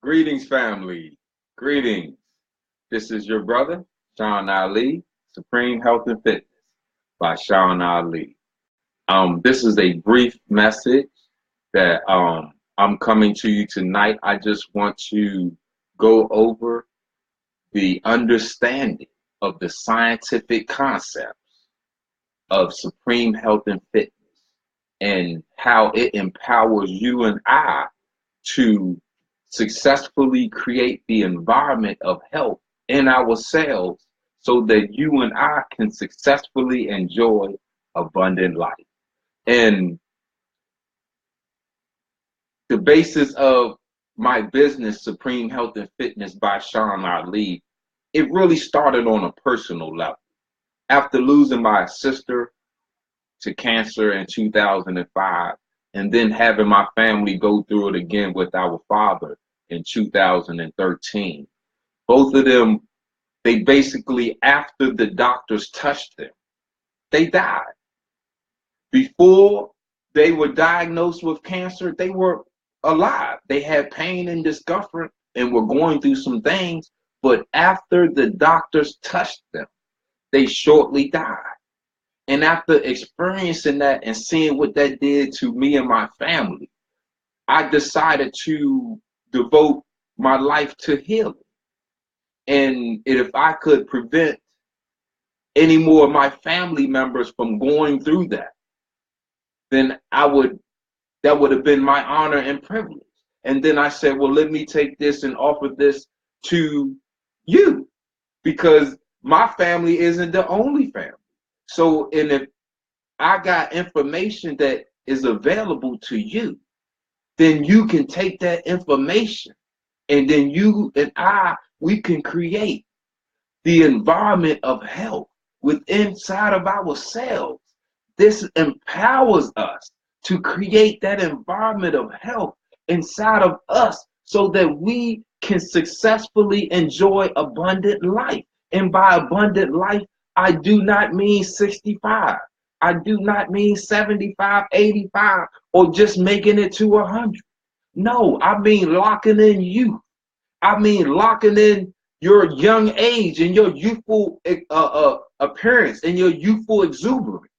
Greetings, family. Greetings. This is your brother, Sean Ali, Supreme Health and Fitness by Sean Ali. This is a brief message that I'm coming to you tonight. I just want to go over the understanding of the scientific concepts of Supreme Health and Fitness and how it empowers you and I to successfully create the environment of health in ourselves so that you and I can successfully enjoy abundant life. And the basis of my business, Supreme Health and Fitness by Sean Ali, it really started on a personal level. After losing my sister to cancer in 2005, and then having my family go through it again with our father in 2013. Both of them, they basically, after the doctors touched them, they died. Before they were diagnosed with cancer, they were alive. They had pain and discomfort and were going through some things, but after the doctors touched them, they shortly died. And after experiencing that and seeing what that did to me and my family, I decided to devote my life to healing. And if I could prevent any more of my family members from going through that, then that would have been my honor and privilege. And then I said, well, let me take this and offer this to you, because my family isn't the only family. So, and if I got information that is available to you, then you can take that information and then you and we can create the environment of health within inside of ourselves. This empowers us to create that environment of health inside of us so that we can successfully enjoy abundant life. And by abundant life, I do not mean 65. I do not mean 75, 85, or just making it to 100. No, I mean locking in youth. I mean locking in your young age and your youthful appearance and your youthful exuberance,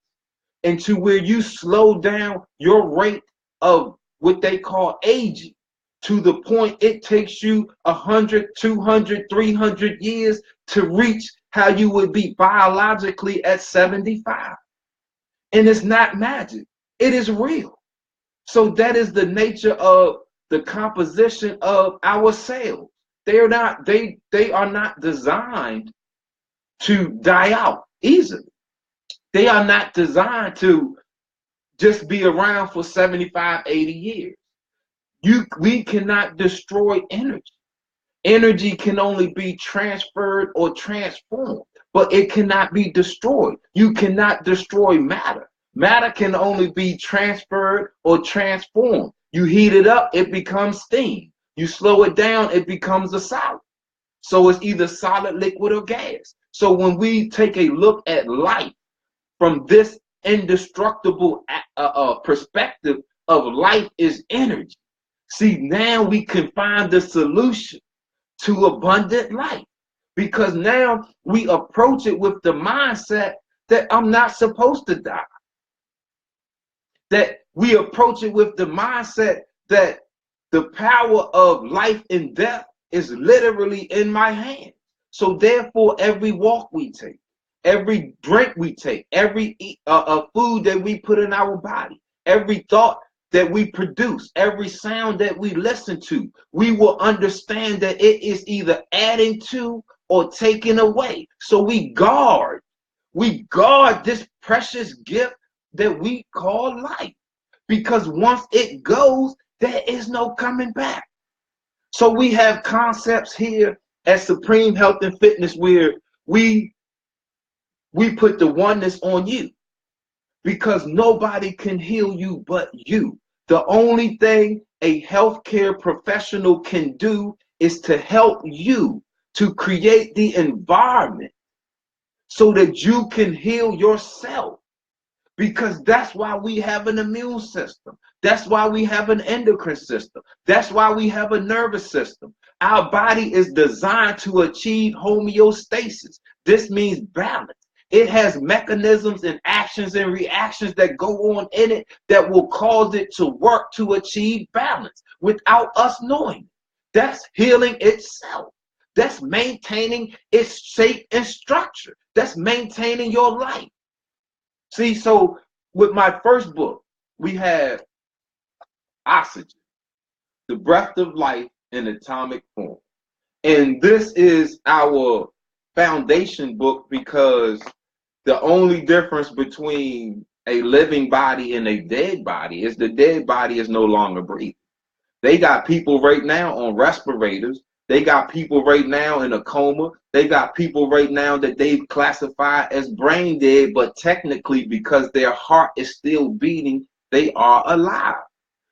and to where you slow down your rate of what they call aging to the point it takes you 100, 200, 300 years to reach how you would be biologically at 75. And it's not magic. It is real. So that is the nature of the composition of our cells. They are not designed to die out easily. They are not designed to just be around for 75, 80 years. We cannot destroy energy. Energy can only be transferred or transformed, but it cannot be destroyed. You cannot destroy matter. Matter can only be transferred or transformed. You heat it up, it becomes steam. You slow it down, it becomes a solid. So it's either solid, liquid, or gas. So when we take a look at life from this indestructible perspective of life is energy, see, now we can find the solution to abundant life, because now we approach it with the mindset that I'm not supposed to die. That we approach it with the mindset that the power of life and death is literally in my hands. So therefore, every walk we take, every drink we take, every food that we put in our body, every thought that we produce, every sound that we listen to, we will understand that it is either adding to or taking away. So we guard this precious gift that we call life, because once it goes, there is no coming back. So we have concepts here at Supreme Health and Fitness where we put the oneness on you, because nobody can heal you but you. The only thing a healthcare professional can do is to help you to create the environment so that you can heal yourself. Because that's why we have an immune system. That's why we have an endocrine system. That's why we have a nervous system. Our body is designed to achieve homeostasis. This means balance. It has mechanisms and actions and reactions that go on in it that will cause it to work to achieve balance without us knowing it. That's healing itself. That's maintaining its shape and structure. That's maintaining your life. See, so with my first book, we have Oxygen, the Breath of Life in Atomic Form. And this is our foundation book because the only difference between a living body and a dead body is the dead body is no longer breathing. They got people right now on respirators. They got people right now in a coma. They got people right now that they've classified as brain dead, but technically because their heart is still beating, they are alive.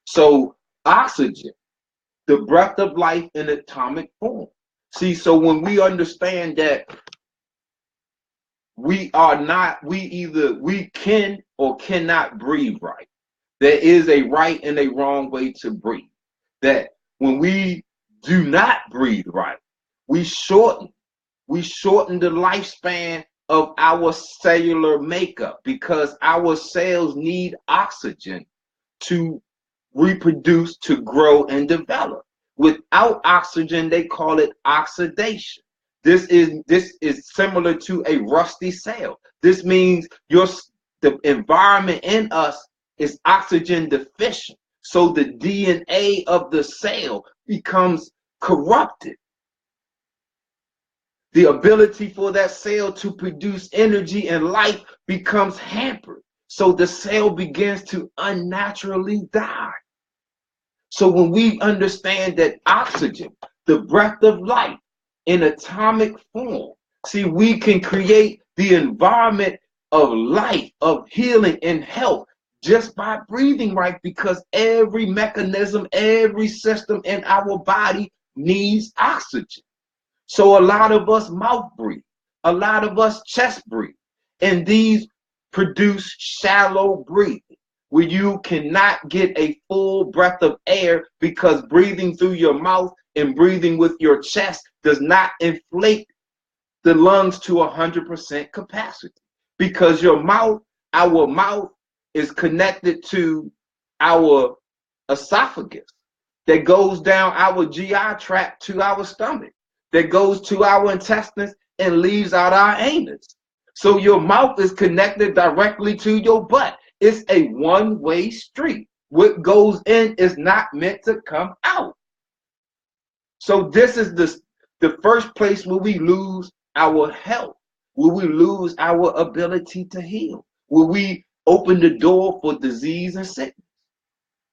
So oxygen, the breath of life in atomic form. See, so when we understand that we can or cannot breathe right. There is a right and a wrong way to breathe. That when we do not breathe right, we shorten the lifespan of our cellular makeup because our cells need oxygen to reproduce, to grow, and develop. Without oxygen, they call it oxidation. This is similar to a rusty cell. This means the environment in us is oxygen deficient. So the DNA of the cell becomes corrupted. The ability for that cell to produce energy and life becomes hampered. So the cell begins to unnaturally die. So when we understand that oxygen, the breath of life in atomic form, see, we can create the environment of life, of healing and health just by breathing right, because every mechanism, every system in our body needs oxygen. So a lot of us mouth breathe, a lot of us chest breathe, and these produce shallow breathing, where you cannot get a full breath of air because breathing through your mouth and breathing with your chest does not inflate the lungs to 100% capacity, because our mouth is connected to our esophagus that goes down our GI tract to our stomach, that goes to our intestines and leaves out our anus. So your mouth is connected directly to your butt. It's a one-way street. What goes in is not meant to come out. So this is the first place where we lose our health, where we lose our ability to heal, where we open the door for disease and sickness.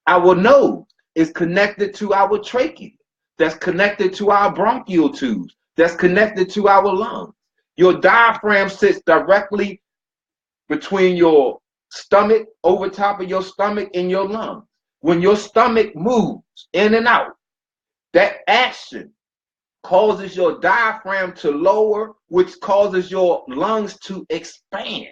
Our nose is connected to our trachea, that's connected to our bronchial tubes, that's connected to our lungs. Your diaphragm sits directly between your stomach, over top of your stomach, and your lungs. When your stomach moves in and out, that action causes your diaphragm to lower, which causes your lungs to expand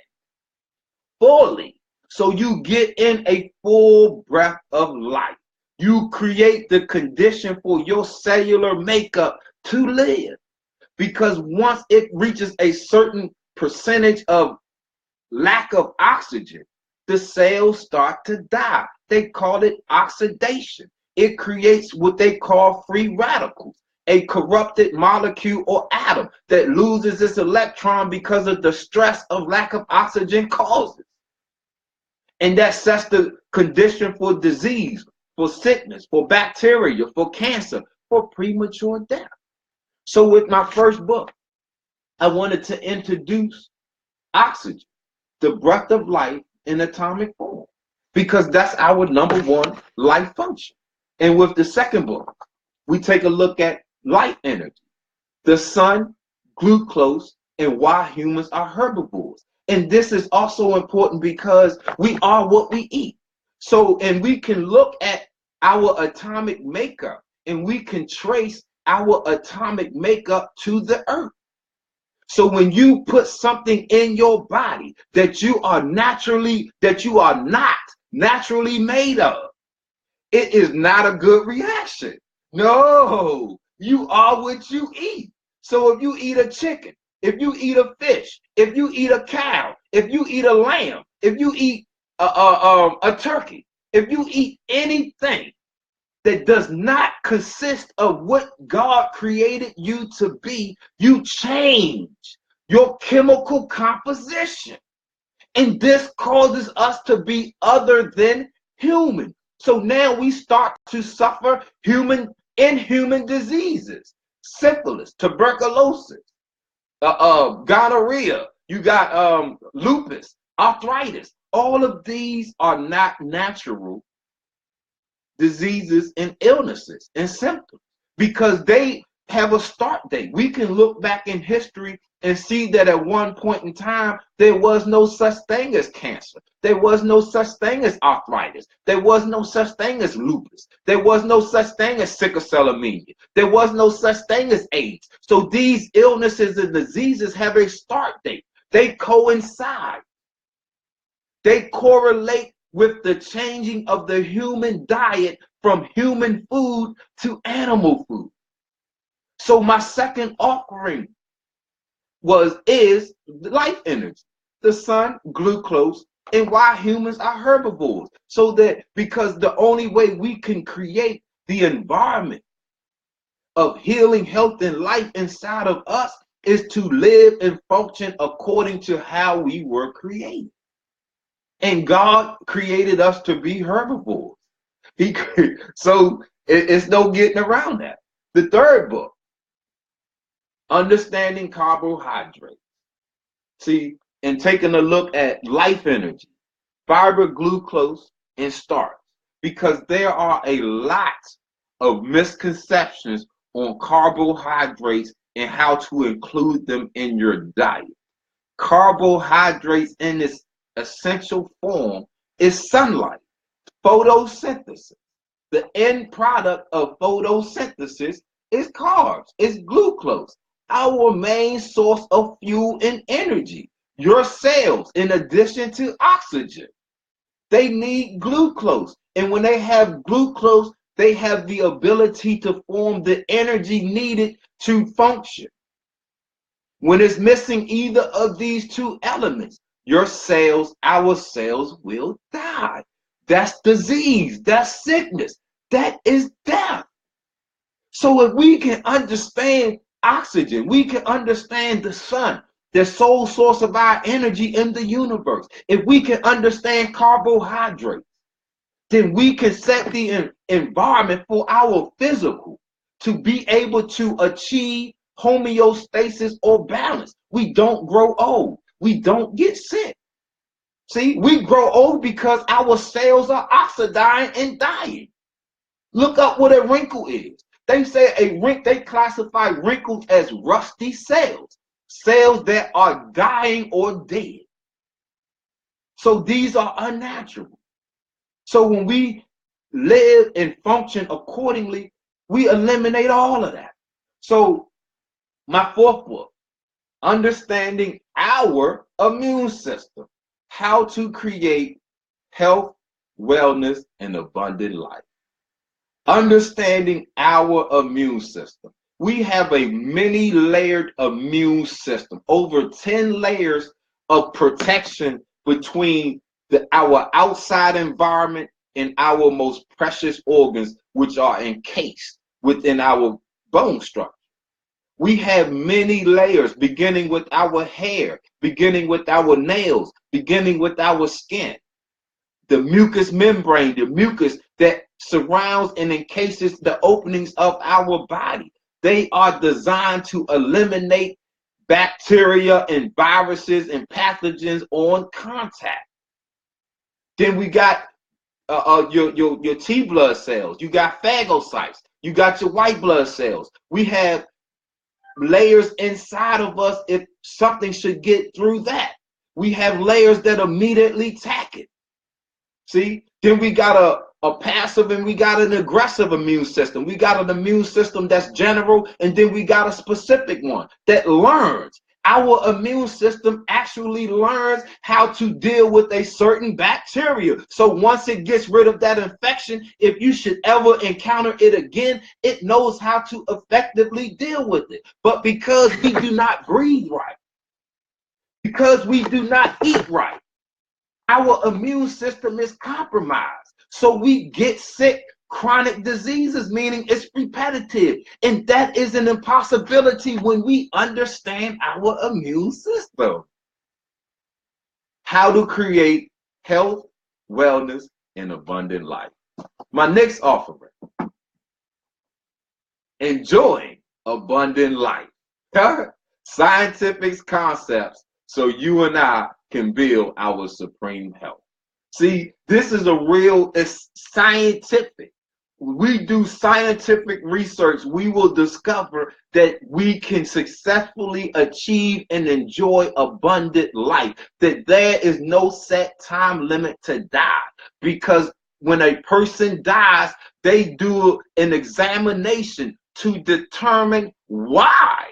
fully. So you get in a full breath of life. You create the condition for your cellular makeup to live. Because once it reaches a certain percentage of lack of oxygen, the cells start to die. They call it oxidation. It creates what they call free radicals, a corrupted molecule or atom that loses its electron because of the stress of lack of oxygen causes. And that sets the condition for disease, for sickness, for bacteria, for cancer, for premature death. So with my first book, I wanted to introduce oxygen, the breath of life in atomic form, because that's our number one life function. And with the second book, we take a look at life energy, the sun, glucose, and why humans are herbivores. And this is also important because we are what we eat. So, and we can look at our atomic makeup and we can trace our atomic makeup to the earth. So when you put something in your body that you are not naturally made of, it is not a good reaction. No, You are what you eat. So if you eat a chicken, if you eat a fish, if you eat a cow, if you eat a lamb, if you eat a turkey, if you eat anything that does not consist of what God created you to be, you change your chemical composition. And this causes us to be other than human. So now we start to suffer inhuman diseases, syphilis, tuberculosis, gonorrhea, you got lupus, arthritis. All of these are not natural diseases and illnesses and symptoms because they have a start date. We can look back in history and see that at one point in time, there was no such thing as cancer. There was no such thing as arthritis. There was no such thing as lupus. There was no such thing as sickle cell anemia. There was no such thing as AIDS. So these illnesses and diseases have a start date. They coincide. They correlate with the changing of the human diet from human food to animal food. So my second offering is life energy, the sun, glucose, and why humans are herbivores. So that because the only way we can create the environment of healing, health, and life inside of us is to live and function according to how we were created. And God created us to be herbivores. So it's no getting around that. The third book, Understanding Carbohydrates. See, and taking a look at life energy, fiber, glucose, and starch, because there are a lot of misconceptions on carbohydrates and how to include them in your diet. Carbohydrates in its essential form is sunlight, photosynthesis. The end product of photosynthesis is carbs, is glucose, our main source of fuel and energy. Your cells, in addition to oxygen, they need glucose. And when they have glucose, they have the ability to form the energy needed to function. When it's missing either of these two elements, your cells, our cells will die. That's disease, that's sickness, that is death. So if we can understand oxygen, we can understand the sun, the sole source of our energy in the universe. If we can understand carbohydrates, then we can set the environment for our physical to be able to achieve homeostasis or balance. We don't grow old. We don't get sick. See, we grow old because our cells are oxidizing and dying. Look up what a wrinkle is. They say they classify wrinkles as rusty cells, cells that are dying or dead. So these are unnatural. So when we live and function accordingly, we eliminate all of that. So my fourth book, Understanding Our Immune System, How to Create Health, Wellness, and Abundant Life. Understanding our immune system. We have a many-layered immune system, over 10 layers of protection between our outside environment and our most precious organs, which are encased within our bone structure. We have many layers, beginning with our hair, beginning with our nails, beginning with our skin. The mucous membrane, the mucus that surrounds and encases the openings of our body. They are designed to eliminate bacteria and viruses and pathogens on contact. Then we got your T blood cells. You got phagocytes. You got your white blood cells. We have layers inside of us if something should get through that. We have layers that immediately attack it. See, then we got a passive and we got an aggressive immune system. We got an immune system that's general, and then we got a specific one that learns. Our immune system actually learns how to deal with a certain bacteria. So once it gets rid of that infection, if you should ever encounter it again, it knows how to effectively deal with it. But because we do not breathe right, because we do not eat right, our immune system is compromised. So we get sick. Chronic diseases, meaning it's repetitive. And that is an impossibility when we understand our immune system. How to create health, wellness, and abundant life. My next offering, enjoying abundant life. Scientific concepts so you and I can build our supreme health. See, this is it's scientific. We do scientific research, we will discover that we can successfully achieve and enjoy abundant life, that there is no set time limit to die. Because when a person dies, they do an examination to determine why.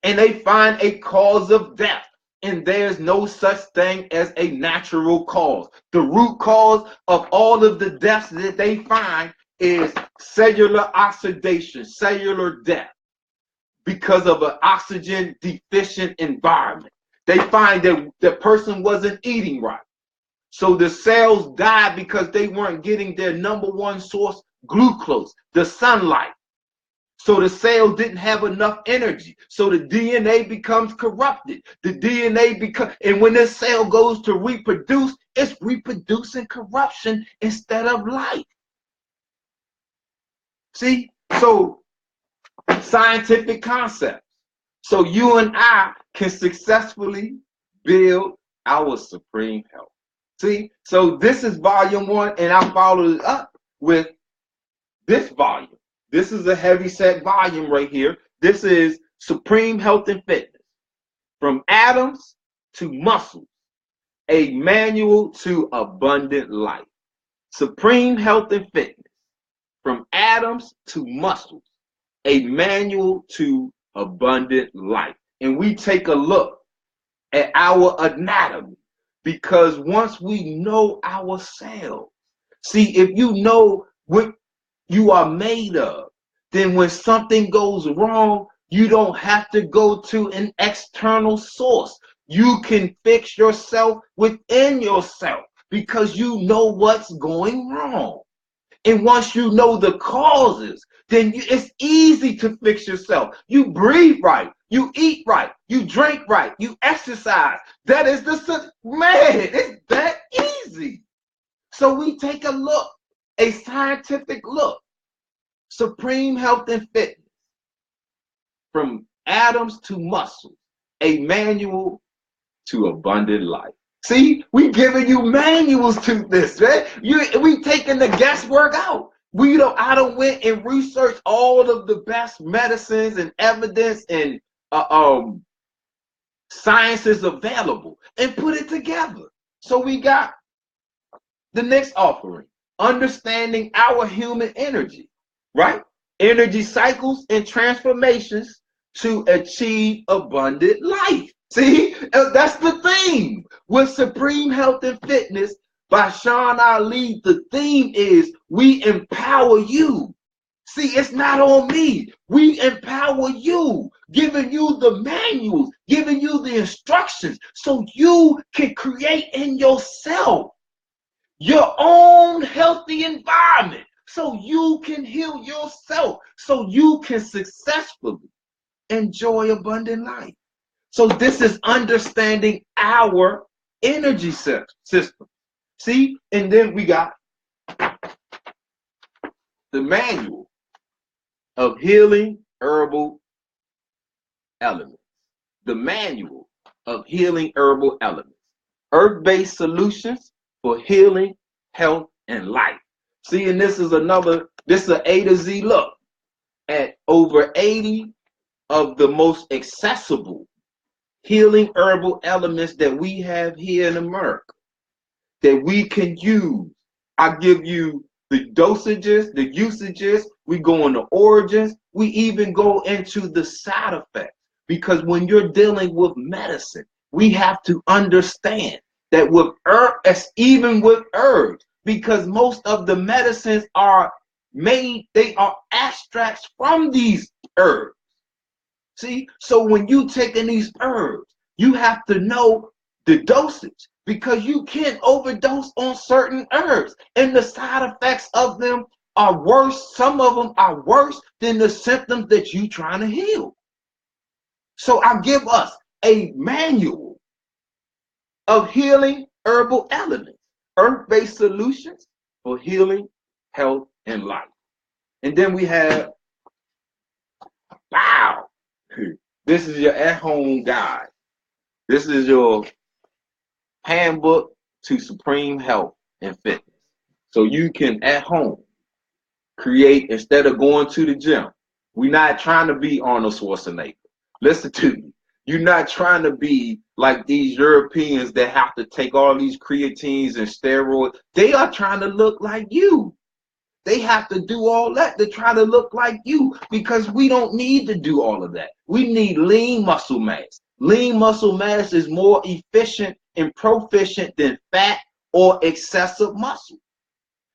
And they find a cause of death. And there's no such thing as a natural cause. The root cause of all of the deaths that they find is cellular oxidation, cellular death, because of an oxygen deficient environment. They find that the person wasn't eating right. So the cells died because they weren't getting their number one source, glucose, the sunlight. So the cell didn't have enough energy. So the DNA becomes corrupted. The DNA becomes, and when this cell goes to reproduce, it's reproducing corruption instead of life. See? So scientific concepts. So you and I can successfully build our supreme health. See? So this is volume 1, and I followed it up with this volume. This is a heavy set volume right here. This is Supreme Health and Fitness. From atoms to muscles, a manual to abundant life. Supreme Health and Fitness. From atoms to muscles, a manual to abundant life. And we take a look at our anatomy, because once we know ourselves, see, if you know what you are made of, then when something goes wrong, you don't have to go to an external source. You can fix yourself within yourself because you know what's going wrong. And once you know the causes, then it's easy to fix yourself. You breathe right, you eat right, you drink right, you exercise. That is it's that easy. So we take a look, a scientific look. Supreme Health and Fitness. From atoms to muscles, a manual to abundant life. See, we giving you manuals to this, right? We taking the guesswork out. I don't went and researched all of the best medicines and evidence and sciences available and put it together. So we got the next offering, understanding our human energy. Right? Energy cycles and transformations to achieve abundant life. See, that's the theme. With Supreme Health and Fitness by Sean Ali, the theme is we empower you. See, it's not on me. We empower you, giving you the manuals, giving you the instructions so you can create in yourself your own healthy environment. So you can heal yourself, so you can successfully enjoy abundant life. So this is understanding our energy system. See, and then we got the manual of healing herbal elements. The manual of healing herbal elements. Earth-based solutions for healing, health, and life. See, and this is an A to Z look at over 80 of the most accessible healing herbal elements that we have here in America that we can use. I give you the dosages, the usages, we go into origins, we even go into the side effects. Because when you're dealing with medicine, we have to understand that with herbs, even with herbs, because most of the medicines are made, they are extracts from these herbs. See, so when you taking these herbs, you have to know the dosage because you can't overdose on certain herbs, and the side effects of them are worse. Some of them are worse than the symptoms that you trying to heal. So I give us a manual of healing herbal elements, earth-based solutions for healing, health, and life. And then we have, wow, this is your at-home guide. This is your handbook to supreme health and fitness. So you can, at home, create, instead of going to the gym. We're not trying to be Arnold Schwarzenegger. Listen to me. You're not trying to be like these Europeans that have to take all these creatines and steroids. They are trying to look like you. They have to do all that to try to look like you, because we don't need to do all of that. We need lean muscle mass. Lean muscle mass is more efficient and proficient than fat or excessive muscle.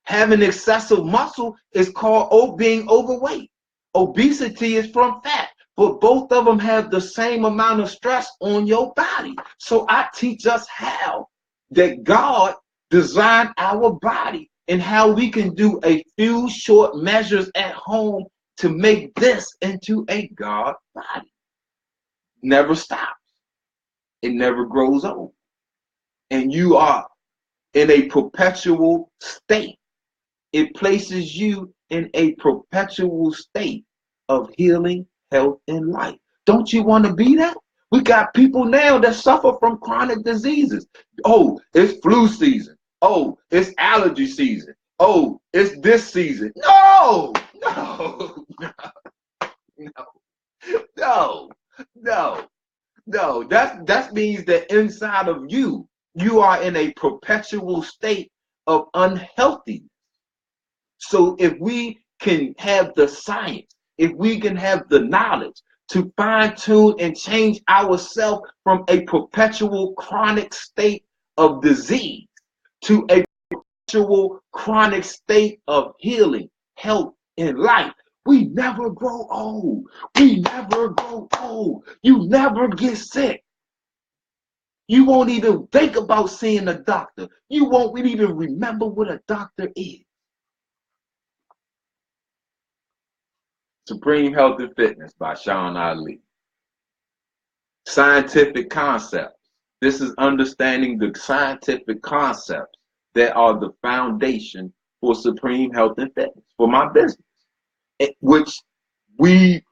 Having excessive muscle is called being overweight. Obesity is from fat, but both of them have the same amount of stress on your body. So I teach us how that God designed our body and how we can do a few short measures at home to make this into a God body. Never stops. It never grows old. And you are in a perpetual state. It places you in a perpetual state of healing, health, and life. Don't you want to be that? We got people now that suffer from chronic diseases. Oh, it's flu season. Oh, it's allergy season. Oh, it's this season. No, no, no, no, no. That means that inside of you, you are in a perpetual state of unhealthiness. So if we can have the science, if we can have the knowledge to fine tune and change ourselves from a perpetual chronic state of disease to a perpetual chronic state of healing, health, and life, we never grow old. We never grow old. You never get sick. You won't even think about seeing a doctor. You won't even remember what a doctor is. Supreme Health and Fitness by Sean Ali. Scientific concepts. This is understanding the scientific concepts that are the foundation for Supreme Health and Fitness, for my business, which we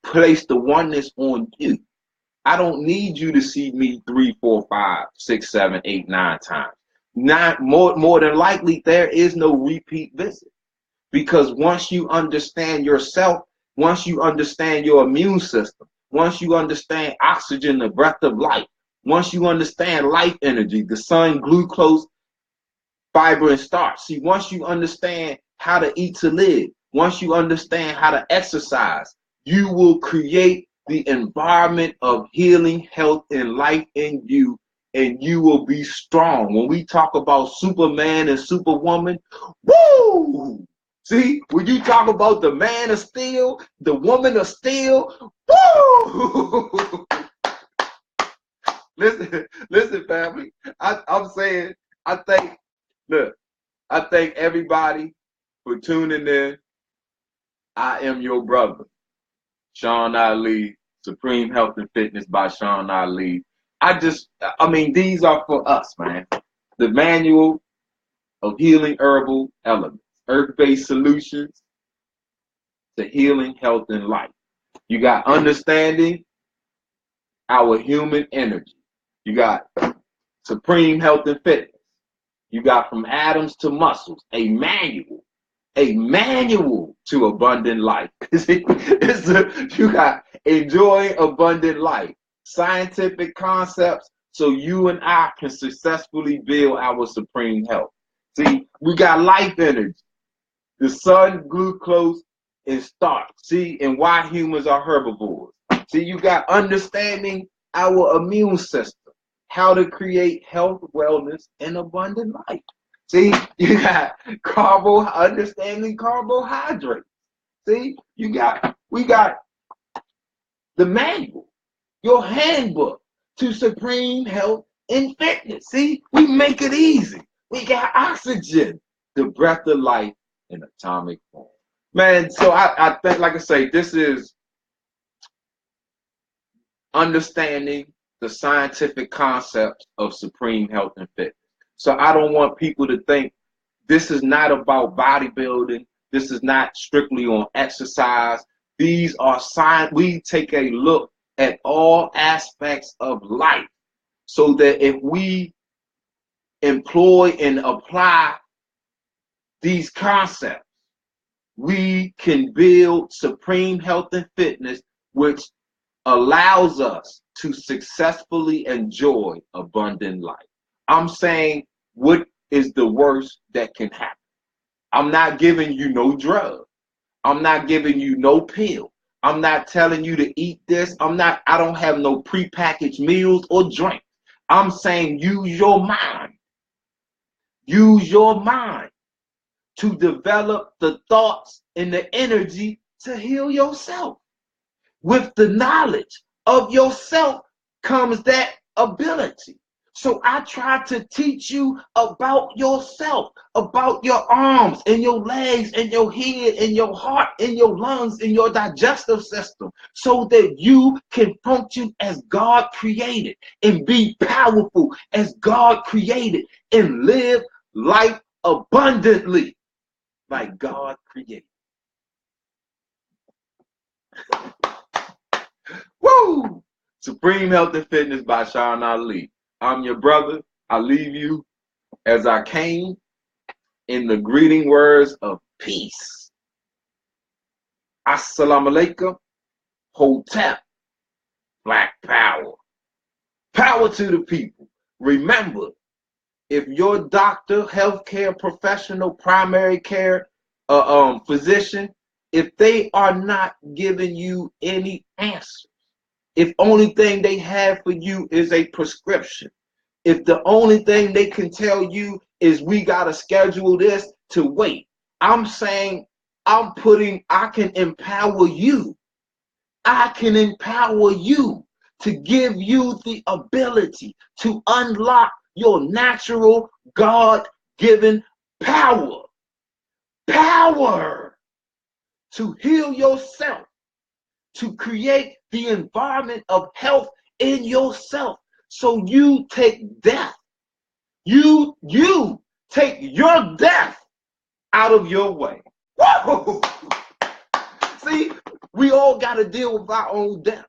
place the oneness on you. I don't need you to see me 3, 4, 5, 6, 7, 8, 9 times. More than likely, there is no repeat visit. Because once you understand yourself, once you understand your immune system, once you understand oxygen, the breath of life, once you understand life energy, the sun, glucose, fiber, and starch. See, once you understand how to eat to live, once you understand how to exercise, you will create the environment of healing, health, and life in you, and you will be strong. When we talk about Superman and Superwoman, woo! See, when you talk about the man of steel, the woman of steel, woo! Listen, family. I'm saying, I thank everybody for tuning in. I am your brother, Sean Ali, Supreme Health and Fitness by Sean Ali. These are for us, man. The manual of healing herbal elements. Earth-based solutions to healing, health, and life. You got understanding our human energy. You got Supreme Health and Fitness. You got from atoms to muscles, a manual to abundant life. You got enjoying abundant life, scientific concepts, so you and I can successfully build our supreme health. See, we got life energy. The sun, glucose, and starch. See, and why humans are herbivores. See, you got understanding our immune system, how to create health, wellness, and abundant life. See, you got understanding carbohydrates. See, we got the manual, your handbook to supreme health and fitness. See, we make it easy. We got oxygen, the breath of life in atomic form. Man, so I think, like I say, this is understanding the scientific concepts of supreme health and fitness. So I don't want people to think this is not about bodybuilding. This is not strictly on exercise. These are science. We take a look at all aspects of life so that if we employ and apply these concepts, we can build supreme health and fitness, which allows us to successfully enjoy abundant life. I'm saying, what is the worst that can happen? I'm not giving you no drug. I'm not giving you no pill. I'm not telling you to eat this. I don't have no prepackaged meals or drink. I'm saying use your mind. Use your mind to develop the thoughts and the energy to heal yourself. With the knowledge of yourself comes that ability. So I try to teach you about yourself, about your arms and your legs and your head and your heart and your lungs and your digestive system, so that you can function as God created and be powerful as God created and live life abundantly like God created. Woo! Supreme Health and Fitness by Sean Ali. I'm your brother. I leave you as I came, in the greeting words of peace. Assalamu alaikum. Hotep. Black power. Power to the people. Remember, if your doctor, healthcare professional, primary care physician, if they are not giving you any answers, if only thing they have for you is a prescription, if the only thing they can tell you is we got to schedule this to wait, I'm saying I can empower you. I can empower you to give you the ability to unlock your natural God-given power. Power to heal yourself, to create the environment of health in yourself, so you take death. You take your death out of your way. Whoa! See, we all got to deal with our own death.